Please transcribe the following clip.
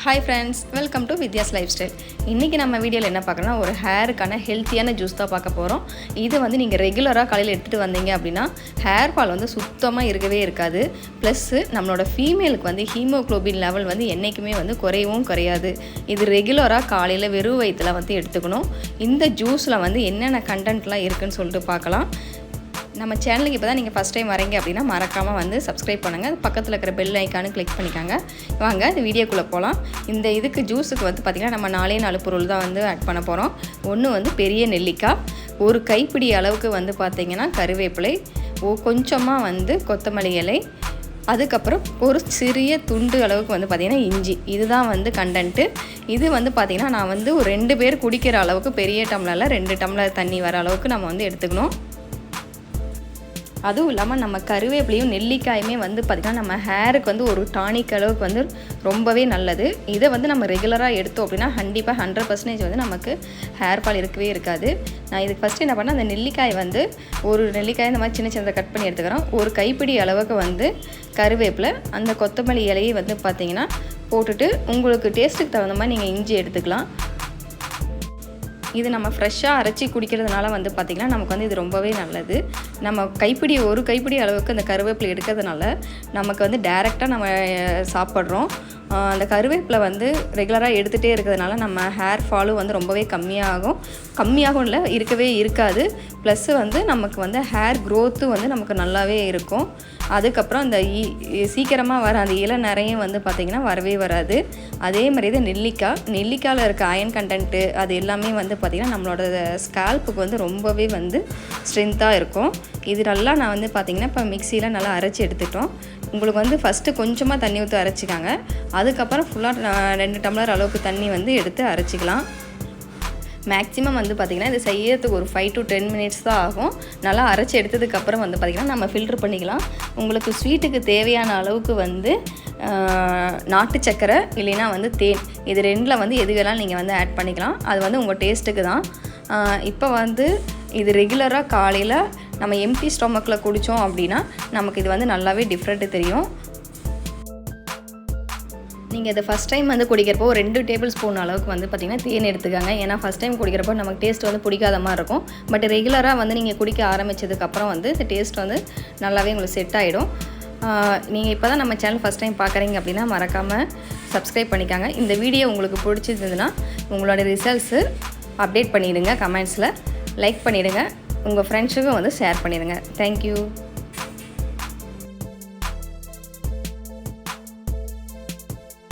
Hi friends, welcome to Vidya's Lifestyle. இன்னைக்கு நம்ம வீடியோல என்ன பார்க்கறோம்னா ஒரு ஹேருக்கான ஹெல்த்தியான ஜூஸ் தான் பார்க்க போறோம். இது வந்து நீங்க ரெகுலரா காலையில எடுத்துட்டு வந்தீங்க அப்படினா ஹேர் ஃபால் வந்து சுத்தமா இருக்கவே இருக்காது. ப்ளஸ் நம்மளோட ஃபீமேலுக்கு வந்து ஹீமோகுளோபின் லெவல் வந்து என்னைக்குமே வந்து குறையவும் குறையாது. இது ரெகுலரா காலையில வெறும் வயித்துல வந்து எடுத்துக்கணும். இந்த ஜூஸ்ல வந்து என்னென்ன கண்டென்ட்லாம் இருக்குன்னு சொல்லிட்டு பார்க்கலாம். நம்ம சேனலுக்கு இப்போ தான் நீங்கள் ஃபஸ்ட் டைம் வரீங்க அப்படின்னா மறக்காமல் வந்து சப்ஸ்கிரைப் பண்ணுங்கள். பக்கத்தில் இருக்கிற பெல் ஐக்கானு கிளிக் பண்ணிக்காங்க. வாங்க இந்த வீடியோக்குள்ளே போகலாம். இந்த இதுக்கு ஜூஸுக்கு வந்து பார்த்திங்கன்னா நம்ம 4 பொருள் தான் வந்து ஆட் பண்ண போகிறோம். ஒன்று வந்து பெரிய நெல்லிக்காய், ஒரு கைப்பிடி அளவுக்கு வந்து பார்த்திங்கன்னா கருவேப்பிலை, கொஞ்சமாக வந்து கொத்தமல்லி இலை, அதுக்கப்புறம் ஒரு சிறிய துண்டு அளவுக்கு வந்து பார்த்திங்கன்னா இஞ்சி. இதுதான் வந்து கண்டென்ட்டு. இது வந்து பார்த்திங்கன்னா நான் வந்து ஒரு 2 பேர் குடிக்கிற அளவுக்கு பெரிய டம்ளரில் 2 டம்ளர் தண்ணி வர அளவுக்கு நம்ம வந்து எடுத்துக்கணும். அதுவும் இல்லாமல் நம்ம கருவேப்பிலையும் நெல்லிக்காயுமே வந்து பார்த்திங்கன்னா நம்ம ஹேருக்கு வந்து ஒரு டானிக் அளவுக்கு வந்து ரொம்பவே நல்லது. இதை வந்து நம்ம ரெகுலராக எடுத்தோம் அப்படின்னா கண்டிப்பாக 100% வந்து நமக்கு ஹேர் ஃபால் இருக்கவே இருக்காது. நான் இதுக்கு ஃபஸ்ட்டு என்ன பண்ணேன், அந்த நெல்லிக்காய் வந்து ஒரு நெல்லிக்காய் இந்த மாதிரி சின்ன சின்னதாக கட் பண்ணி எடுத்துக்கிறோம். ஒரு கைப்பிடி அளவுக்கு வந்து கருவேப்பிலை, அந்த கொத்தமல்லி இலையை வந்து பார்த்திங்கன்னா போட்டுட்டு உங்களுக்கு டேஸ்ட்டுக்கு தகுந்த மாதிரி நீங்கள் இஞ்சி எடுத்துக்கலாம். இது நம்ம ஃப்ரெஷ்ஷாக அரைச்சி குடிக்கிறதுனால வந்து பார்த்திங்கன்னா நமக்கு வந்து இது ரொம்பவே நல்லது. நம்ம ஒரு கைப்பிடி அளவுக்கு அந்த கருவேப்பிலை எடுக்கிறதுனால நமக்கு வந்து டைரெக்டாக நம்ம சாப்பிட்றோம். அந்த கருவேப்பிலை வந்து ரெகுலராக எடுத்துகிட்டே இருக்கிறதுனால நம்ம ஹேர் ஃபாலும் வந்து ரொம்பவே கம்மியாகும் இல்லை, இருக்கவே இருக்காது. ப்ளஸ்ஸு வந்து நமக்கு வந்து ஹேர் க்ரோத்து வந்து நமக்கு நல்லாவே இருக்கும். அதுக்கப்புறம் அந்த சீக்கிரமாக வர அந்த இளநரையும் வந்து பார்த்திங்கன்னா வரவே வராது. அதே மாதிரி தான் நெல்லிக்காயில் இருக்க அயன் கண்டென்ட்டு அது எல்லாமே வந்து பார்த்திங்கன்னா நம்மளோட ஸ்கேல்ப்புக்கு வந்து ரொம்பவே வந்து ஸ்ட்ரென்த்தாக இருக்கும். இது நல்லா நான் வந்து பார்த்திங்கன்னா இப்போ மிக்சியில் நல்லா அரைச்சி எடுத்துட்டோம். உங்களுக்கு வந்து ஃபஸ்ட்டு கொஞ்சமாக தண்ணி ஊற்றி அரைச்சிக்காங்க. அதுக்கப்புறம் ஃபுல்லாக 2 டம்ளர் அளவுக்கு தண்ணி வந்து எடுத்து அரைச்சிக்கலாம். மேக்ஸிமம் வந்து பார்த்திங்கன்னா இது செய்யறதுக்கு ஒரு 5 to 10 minutes தான் ஆகும். நல்லா அரைச்சி எடுத்ததுக்கப்புறம் வந்து பார்த்திங்கன்னா நம்ம ஃபில்ட்ரு பண்ணிக்கலாம். உங்களுக்கு ஸ்வீட்டுக்கு தேவையான அளவுக்கு வந்து நாட்டு சக்கரை இல்லைன்னா வந்து தேன், இது 2ல் வந்து எது வேணாலும் நீங்கள் வந்து ஆட் பண்ணிக்கலாம். அது வந்து உங்கள் டேஸ்ட்டுக்கு தான். இப்போ வந்து இது ரெகுலராக காலையில் நம்ம எம்டி ஸ்டொமக்கில் குடித்தோம் அப்படின்னா நமக்கு இது வந்து நல்லாவே டிஃப்ரெண்ட்டு தெரியும். நீங்கள் இதை ஃபஸ்ட் டைம் வந்து குடிக்கிறப்போ 2 டேபிள் ஸ்பூன் அளவுக்கு வந்து பார்த்திங்கன்னா தேன் எடுத்துக்காங்க. ஏன்னா ஃபஸ்ட் டைம் குடிக்கிறப்போ நமக்கு டேஸ்ட் வந்து பிடிக்காத மாதிரி இருக்கும். பட் ரெகுலராக வந்து நீங்கள் குடிக்க ஆரம்பித்ததுக்கப்புறம் வந்து இந்த டேஸ்ட் வந்து நல்லாவே உங்களுக்கு செட் ஆகிடும். நீங்கள் இப்போ தான் நம்ம சேனல் ஃபஸ்ட் டைம் பார்க்குறீங்க அப்படின்னா மறக்காமல் சப்ஸ்கிரைப் பண்ணிக்காங்க. இந்த வீடியோ உங்களுக்கு பிடிச்சிருந்ததுன்னா உங்களோட ரிசல்ட்ஸு அப்டேட் பண்ணிவிடுங்க, கமெண்ட்ஸில் லைக் பண்ணிவிடுங்க, உங்கள் ஃப்ரெண்ட்ஸுக்கும் வந்து ஷேர் பண்ணிவிடுங்க. தேங்க்யூ.